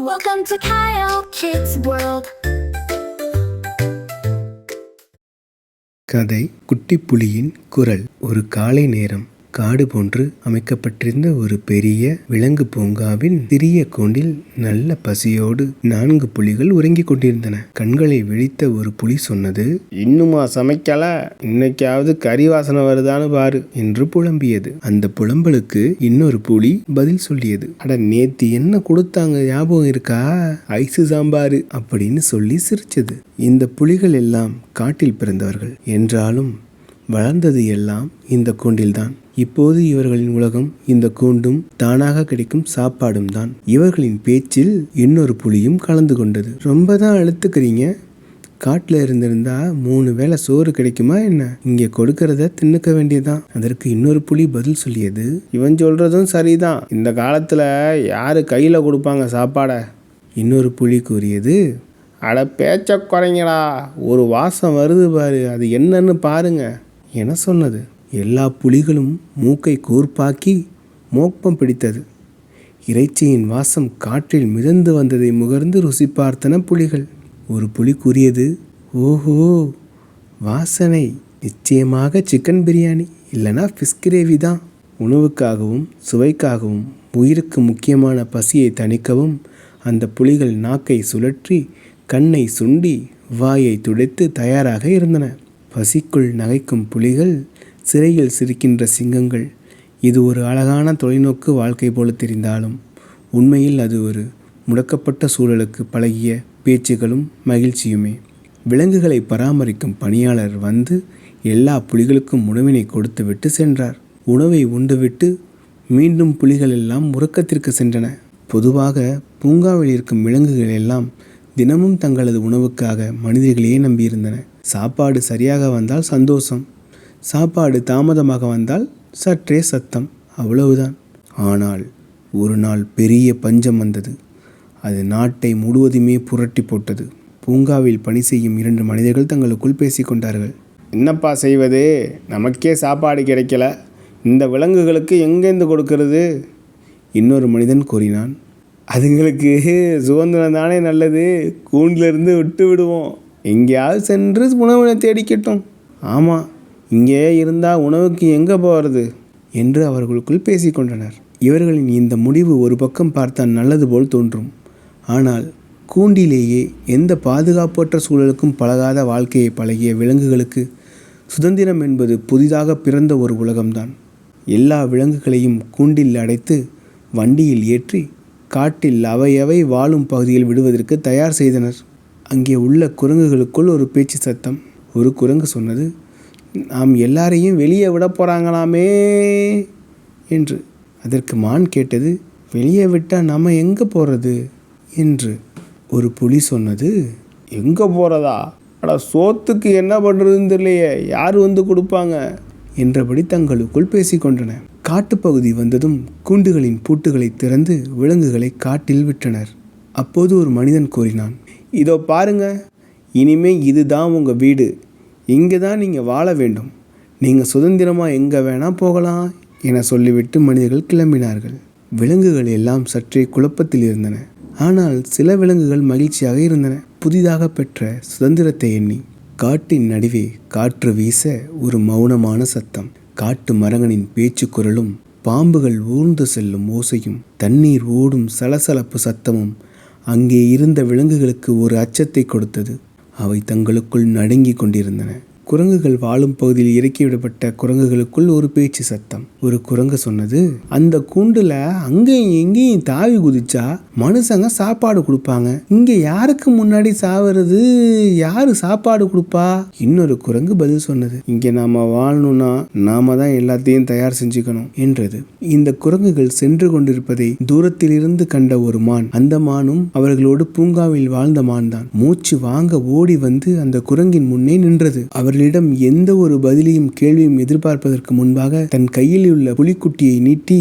Welcome to Kyle Kids World. கதை குட்டிப்புலியின் குரல். ஒரு காலை நேரம் காடு போன்று அமைக்கப்பட்டிருந்த ஒரு பெரிய விலங்கு பூங்காவில் சிறிய கூண்டில் நல்ல பசியோடு 4 புலிகள் உறங்கிக் கொண்டிருந்தன. கண்களை விழித்த ஒரு புலி சொன்னது, "இன்னுமா சமைக்கல? இன்னைக்காவது கறி வாசனை வருதான்னு பாரு" என்று புலம்பியது. அந்த புலம்பலுக்கு இன்னொரு புலி பதில் சொல்லியது, "அட நேத்து என்ன கொடுத்தாங்க ஞாபகம் இருக்கா? ஐசு சாம்பாரு" அப்படின்னு சொல்லி சிரிச்சது. இந்த புலிகள் எல்லாம் காட்டில் பிறந்தவர்கள் என்றாலும் வளர்ந்தது எல்லாம் இந்த கூண்டில்தான். இப்போது இவர்களின் உலகம் இந்த கூண்டும் தானாக கிடைக்கும் சாப்பாடும் தான். இவர்களின் பேச்சில் இன்னொரு புலியும் கலந்து கொண்டது. ரொம்ப தான் அழுத்துக்கிறீங்க, காட்டில் இருந்திருந்தா 3 வேளை சோறு கிடைக்குமா என்ன? இங்கே கொடுக்கறத தின்னுக்க வேண்டியதான். அதற்கு இன்னொரு புலி பதில் சொல்லியது, "இவன் சொல்றதும் சரிதான், இந்த காலத்துல யாரு கையில கொடுப்பாங்க சாப்பாட?" இன்னொரு புலி கூறியது, "அட பேச்ச குறைங்கடா, ஒரு வாசம் வருது பாரு, அது என்னன்னு பாருங்க" என சொன்னது. எல்லா புலிகளும் மூக்கை கூர்ப்பாக்கி மோப்பம் பிடித்தது. இறைச்சியின் வாசம் காற்றில் மிதந்து வந்ததை முகர்ந்து ருசி பார்த்தன புலிகள். ஒரு புலி கூறியது, "ஓஹோ, வாசனை நிச்சயமாக சிக்கன் பிரியாணி இல்லைனா ஃபிஷ் கிரேவி தான்." உணவுக்காகவும் சுவைக்காகவும் உயிருக்கு முக்கியமான பசியை தணிக்கவும் அந்த புலிகள் நாக்கை சுழற்றி கண்ணை சுண்டி வாயை துடைத்து தயாராக இருந்தன. பசிக்குள் நகைக்கும் புலிகள், சிறையில் சிரிக்கின்ற சிங்கங்கள். இது ஒரு அழகான தொலைநோக்கு வாழ்க்கை போல தெரிந்தாலும் உண்மையில் அது ஒரு முடக்கப்பட்ட சூழலுக்கு பழகிய பேச்சுகளும் மகிழ்ச்சியுமே. விலங்குகளை பராமரிக்கும் பணியாளர் வந்து எல்லா புலிகளுக்கும் உணவினை கொடுத்து விட்டு சென்றார். உணவை உண்டுவிட்டு மீண்டும் புலிகள் எல்லாம் உறக்கத்திற்கு சென்றன. பொதுவாக பூங்காவில் இருக்கும் விலங்குகள் எல்லாம் தினமும் தங்களது உணவுக்காக மனிதர்களையே நம்பியிருந்தன. சாப்பாடு சரியாக வந்தால் சந்தோஷம், சாப்பாடு தாமதமாக வந்தால் சற்றே சத்தம், அவ்வளவுதான். ஆனால் ஒரு நாள் பெரிய பஞ்சம் வந்தது. அது நாட்டை முழுவதுமே புரட்டி போட்டது. பூங்காவில் பணி செய்யும் 2 மனிதர்கள் தங்களுக்குள் பேசிக்கொண்டார்கள். "என்னப்பா செய்வது? நமக்கே சாப்பாடு கிடைக்கல, இந்த விலங்குகளுக்கு எங்கேருந்து கொடுக்கறது?" இன்னொரு மனிதன் கூறினான், "அதுங்களுக்கு சுதந்திரம் தானே நல்லது, கூண்டிலிருந்து விட்டு விடுவோம், எங்கேயாவது சென்று உணவினை தேடிக்கட்டும்." "ஆமாம், இங்கே இருந்தால் உணவுக்கு எங்கே போகிறது?" என்று அவர்களுக்குள் பேசிக்கொண்டனர். இவர்களின் இந்த முடிவு ஒரு பக்கம் பார்த்தால் நல்லது போல் தோன்றும். ஆனால் கூண்டிலேயே எந்த பாதுகாப்பற்ற சூழலுக்கும் பழகாத வாழ்க்கையை பழகிய விலங்குகளுக்கு சுதந்திரம் என்பது புதிதாக பிறந்த ஒரு உலகம்தான். எல்லா விலங்குகளையும் கூண்டில் அடைத்து வண்டியில் ஏற்றி காட்டில் அவையவை வாழும் பகுதியில் விடுவதற்கு தயார் செய்தனர். அங்கே உள்ள குரங்குகளுக்குள் ஒரு பேச்சு சத்தம். ஒரு குரங்கு சொன்னது, "நாம் எல்லாரையும் வெளியே விட போகிறாங்களாமே" என்று. அதற்கு மான் கேட்டது, "வெளியே விட்டால் நம்ம எங்கே போகிறது?" என்று. ஒரு புலி சொன்னது, "எங்கே போகிறதா? அட சோத்துக்கு என்ன பண்ணுறதுன்னு தெரியலையே, யார் வந்து கொடுப்பாங்க?" என்றபடி தங்களுக்குள் பேசிக்கொண்டன. காட்டுப்பகுதி வந்ததும் கூண்டுகளின் பூட்டுகளை திறந்து விலங்குகளை காட்டில் விட்டனர். அப்போது ஒரு மனிதன் கூறினான், "இதோ பாருங்க, இனிமே இதுதான் உங்கள் வீடு, இங்கே தான் நீங்கள் வாழ வேண்டும், நீங்கள் சுதந்திரமாக எங்கே வேணால் போகலாம்" என சொல்லிவிட்டு மனிதர்கள் கிளம்பினார்கள். விலங்குகள் எல்லாம் சற்றே குழப்பத்தில் இருந்தன. ஆனால் சில விலங்குகள் மகிழ்ச்சியாக இருந்தன, புதிதாக பெற்ற சுதந்திரத்தை எண்ணி. காட்டின் நடுவே காற்று வீச ஒரு மௌனமான சத்தம். காட்டு மரங்களின் பேச்சு குரலும் பாம்புகள் ஊர்ந்து செல்லும் ஓசையும் தண்ணீர் ஓடும் சலசலப்பு சத்தமும் அங்கே இருந்த விலங்குகளுக்கு ஒரு அச்சத்தை கொடுத்தது. அவை தங்களுக்குள் நடுங்கி கொண்டிருந்தன. குரங்குகள் வாழும் பகுதியில் இறக்கிவிடப்பட்ட குரங்குகளுக்குள் ஒரு பேச்சு சத்தம். ஒரு குரங்கு சொன்னது, "அந்த கூண்டுல அங்கேயும் எங்கேயும் தாவி குதிச்சா மனுஷங்க சாப்பாடு கொடுப்பாங்க, இங்கே யாருக்கு முன்னாடி சாவது, யாரு சாப்பாடு கொடுப்பா?" இன்னொரு குரங்கு பதில் சொன்னது, "இங்கே நாம வாழணும்னா நாம தான் எல்லாத்தையும் தயார் செஞ்சுக்கணும்" என்றது. இந்த குரங்குகள் சென்று கொண்டிருப்பதை தூரத்தில் இருந்து கண்ட ஒரு மான், அந்த மானும் அவர்களோடு பூங்காவில் வாழ்ந்த மான் தான், மூச்சு வாங்க ஓடி வந்து அந்த குரங்கின் முன்னே நின்றது. அவர்கள் அவர்களிடம் எந்த ஒரு பதிலையும் கேள்வியும் எதிர்பார்ப்பதற்கு முன்பாக தன் கையில் உள்ள புலிக்குட்டியை நீட்டி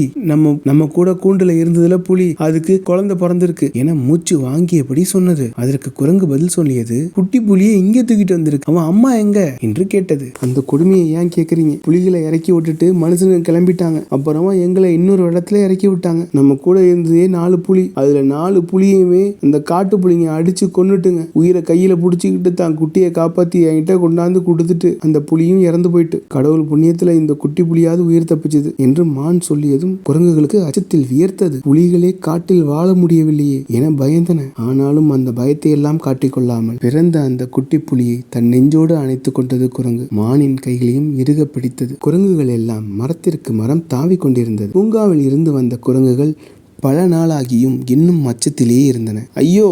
நம்ம கூட கூண்டுல இருந்ததுல புலி, அதுக்கு குழந்தை பிறந்திருக்கு என மூச்சு வாங்கியபடி சொன்னது. அதற்கு குரங்கு பதில் சொல்லியது, குட்டி புலியை இங்க தூக்கிட்டு வந்திருக்கு, அவன் அம்மா எங்க என்று கேட்டது. அந்த கொடுமையை ஏன் கேக்குறீங்க? புலிகளை இறக்கி விட்டுட்டு மனுஷனுங்க கிளம்பிட்டாங்க. அப்புறமா எங்களை இன்னொரு இடத்துல இறக்கி விட்டாங்க. நம்ம கூட இருந்ததே 4 புலி. அதுல 4 புலியுமே அந்த காட்டு புலிங்க அடிச்சு கொன்னுட்டுங்க. உயிரை கையில புடிச்சுக்கிட்டு தான் குட்டியை காப்பாத்தி என்கிட்ட கொண்டாந்து கொடுத்துட்டு அந்த புலியும் இறந்து போயிட்டு. கடவுள் புண்ணியத்துல இந்த குட்டி புலியாவது உயிர் தப்பிச்சது என்று மான் சொல்லியதும் குரங்குகளுக்கு அச்சத்தில் வியர்த்தது. புலிகளே காட்டில் வாழ முடியவில்லையே என பயந்தன. ஆனாலும் அந்த பயத்தை எல்லாம் காட்டிக்கொள்ளாமல் பிறந்த அந்த குட்டி புலியை தன் நெஞ்சோடு அணைத்துக் கொண்டது குரங்கு. மானின் கைகளையும் இறுக பிடித்தது. குரங்குகள் எல்லாம் மரத்திற்கு மரம் தாவி கொண்டிருந்தது. பூங்காவில் இருந்து வந்த குரங்குகள் பல நாளாகியும் இன்னும் அச்சத்திலேயே இருந்தன. ஐயோ,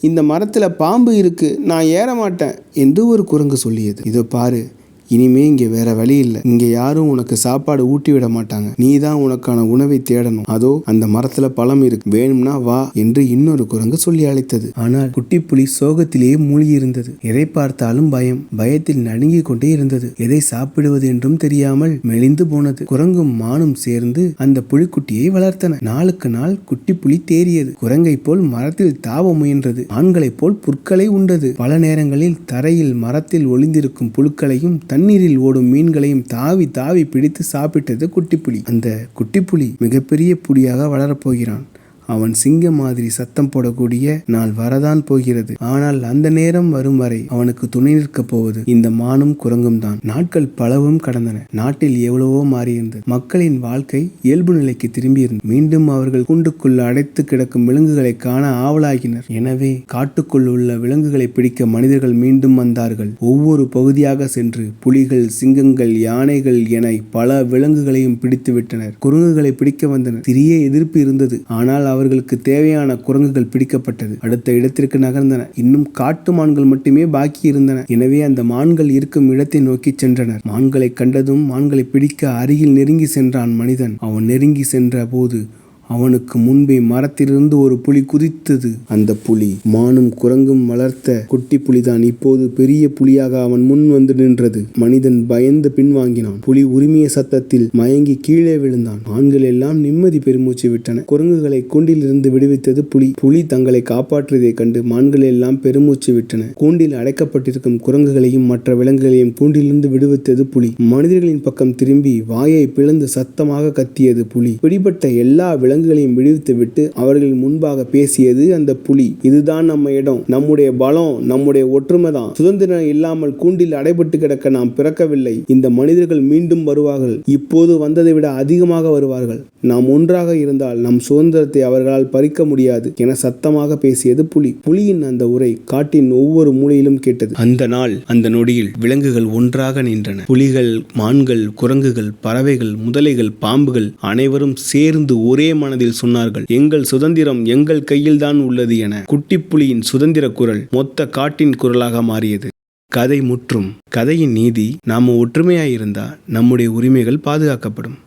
இந்த மரத்துல பாம்பு இருக்கு, நான் ஏற மாட்டேன் என்று ஒரு குரங்கு சொல்லியது. இதோ பாரு, இனிமே இங்க வேற வழி இல்லை. இங்க யாரும் உனக்கு சாப்பாடு ஊட்டி விட மாட்டாங்க. நீ தான் உனக்கான உணவை தேடணும். அதோ அந்த மரத்துல பழம் இருக்கு, வேணும்னா வா என்று இன்னொரு குரங்கு சொல்லி அழைத்தது. ஆனால் குட்டி புலி சோகத்திலேயே மூழ்கி இருந்தது. எதை பார்த்தாலும் பயம். பயத்தில் நடுங்கிக் கொண்டே இருந்தது. எதை சாப்பிடுவது என்றும் தெரியாமல் மெலிந்து போனது. குரங்கும் மானும் சேர்ந்து அந்த புலிக்குட்டியை வளர்த்தன. நாளுக்கு நாள் குட்டி புலி தேறியது. குரங்கை போல் மரத்தில் தாவ முயன்றது. ஆண்களைப் போல் புற்களை உண்டது. பல நேரங்களில் தரையில் மரத்தில் ஒளிந்திருக்கும் புழுக்களையும் தண்ணீரில் ஓடும் மீன்களையும் தாவி தாவி பிடித்து சாப்பிட்டது குட்டிப்புலி. அந்த குட்டிப்புலி மிகப்பெரிய புலியாக வளரப்போகிறான். அவன் சிங்கம் மாதிரி சத்தம் போடக்கூடிய நாள் வரதான் போகிறது. ஆனால் அந்த நேரம் வரும் வரை அவனுக்கு துணை நிற்கப் போவது இந்த மானும் குரங்கும் தான். நாட்கள் பலவும் கடந்தன. நாட்டில் எவ்வளவோ மாறியிருந்தது. மக்களின் வாழ்க்கை இயல்பு நிலைக்கு திரும்பி இருந்தது. மீண்டும் அவர்கள் கூண்டுக்குள் அடைத்து கிடக்கும் விலங்குகளை காண ஆவலாகினர். எனவே காட்டுக்குள் உள்ள விலங்குகளை பிடிக்க மனிதர்கள் மீண்டும் வந்தார்கள். ஒவ்வொரு பகுதியாக சென்று புலிகள், சிங்கங்கள், யானைகள் என பல விலங்குகளையும் பிடித்து விட்டனர். குரங்குகளை பிடிக்க வந்தனர். சிறிய எதிர்ப்பு இருந்தது. ஆனால் அவர்களுக்கு தேவையான குரங்குகள் பிடிக்கப்பட்டது. அடுத்த இடத்திற்கு நகர்ந்தன. இன்னும் காட்டு மான்கள் மட்டுமே பாக்கி இருந்தன. எனவே அந்த மான்கள் இருக்கும் இடத்தை நோக்கி சென்றனர். மான்களை கண்டதும் மான்களை பிடிக்க அருகில் நெருங்கி சென்றான் மனிதன். அவன் நெருங்கி சென்ற போது அவனுக்கு முன்பே மரத்திலிருந்து ஒரு புலி குதித்தது. அந்த புலி மானும் குரங்கும் வளர்த்த குட்டி புலிதான். இப்போது பெரிய புலியாக அவன் முன் வந்து நின்றது. மனிதன் பயந்து பின்வாங்கினான். புலி உரிமைய சத்தத்தில் மயங்கி கீழே விழுந்தான். ஆண்கள் எல்லாம் நிம்மதி பெருமூச்சு விட்டன. குரங்குகளை கூண்டில் இருந்து விடுவித்தது புலி. புலி தங்களை காப்பாற்றியதை கண்டு மான்கள் எல்லாம் பெருமூச்சு விட்டன. கூண்டில் அடைக்கப்பட்டிருக்கும் குரங்குகளையும் மற்ற விலங்குகளையும் கூண்டிலிருந்து விடுவித்தது புலி. மனிதர்களின் பக்கம் திரும்பி வாயை பிளந்து சத்தமாக கத்தியது புலி. பிடிபட்ட எல்லா விலங்குகளையும் விடுவித்து விட்டு அவர்கள் முன்பாக பேசியது அந்த புலி. இதுதான் நம்ம இடம், நம்முடைய பலம், நம்முடைய ஒற்றுமை தான். சுதந்திரம் இல்லாமல் கூண்டில் அடைபட்டு கிடக்க நாம் பிறக்கவில்லை. இந்த மனிதர்கள் மீண்டும் வருவார்கள். இப்போது வந்ததை விட அதிகமாக வருவார்கள். நாம் ஒன்றாக இருந்தால் நம் சுதந்திரத்தை அவர்களால் பறிக்க முடியாது என சத்தமாக பேசியது புலி. புலியின் அந்த உரை காட்டின் ஒவ்வொரு மூலையிலும் கேட்டது. அந்த நாள், அந்த நொடியில் விலங்குகள் ஒன்றாக நின்றன. புலிகள், மான்கள், குரங்குகள், பறவைகள், முதலைகள், பாம்புகள் அனைவரும் சேர்ந்து ஒரே மனதில் சொன்னார்கள், எங்கள் சுதந்திரம் எங்கள் கையில்தான் உள்ளது என. குட்டிப்புலியின் சுதந்திர குரல் மொத்த காட்டின் குரலாக மாறியது. கதை முற்றும். கதையின் நீதி, நாம ஒற்றுமையாயிருந்தா நம்முடைய உரிமைகள் பாதுகாக்கப்படும்.